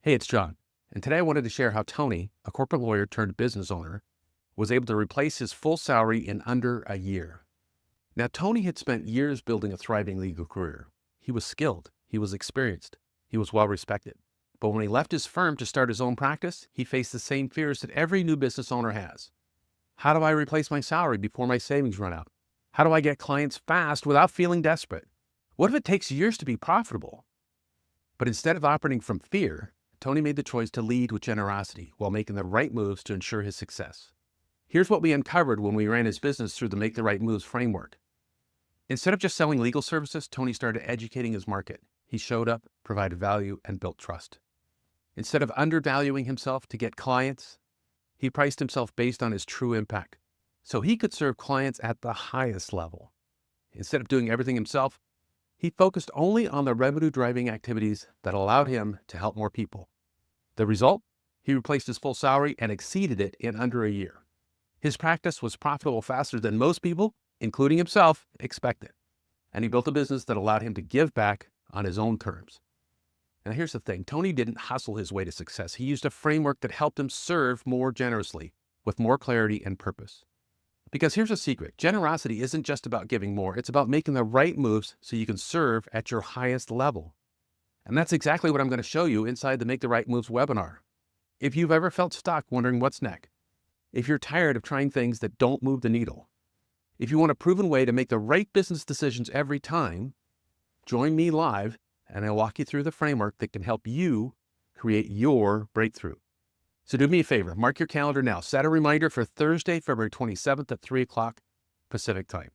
Hey, it's John. And today I wanted to share how Tony, a corporate lawyer turned business owner, was able to replace his full salary in under a year. Now, Tony had spent years building a thriving legal career. He was skilled, he was experienced, he was well respected. But when he left his firm to start his own practice, he faced the same fears that every new business owner has. How do I replace my salary before my savings run out? How do I get clients fast without feeling desperate? What if it takes years to be profitable? But instead of operating from fear, Tony made the choice to lead with generosity while making the right moves to ensure his success. Here's what we uncovered when we ran his business through the Make the Right Moves framework. Instead of just selling legal services, Tony started educating his market. He showed up, provided value, and built trust. Instead of undervaluing himself to get clients, he priced himself based on his true impact, so he could serve clients at the highest level. Instead of doing everything himself, he focused only on the revenue-driving activities that allowed him to help more people. The result? He replaced his full salary and exceeded it in under a year. His practice was profitable faster than most people, including himself, expected. And he built a business that allowed him to give back on his own terms. Now here's the thing, Tony didn't hustle his way to success. He used a framework that helped him serve more generously, with more clarity and purpose. Because here's a secret, generosity isn't just about giving more, it's about making the right moves so you can serve at your highest level. And that's exactly what I'm going to show you inside the Make the Right Moves webinar. If you've ever felt stuck wondering what's next, if you're tired of trying things that don't move the needle, if you want a proven way to make the right business decisions every time, join me live and I'll walk you through the framework that can help you create your breakthrough. So do me a favor, mark your calendar now. Set a reminder for Thursday, February 27th at 3 o'clock Pacific time.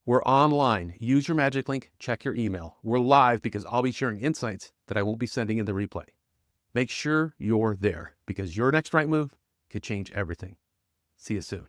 We're online. Use your magic link, check your email. We're live because I'll be sharing insights that I won't be sending in the replay. Make sure you're there because your next right move could change everything. See you soon.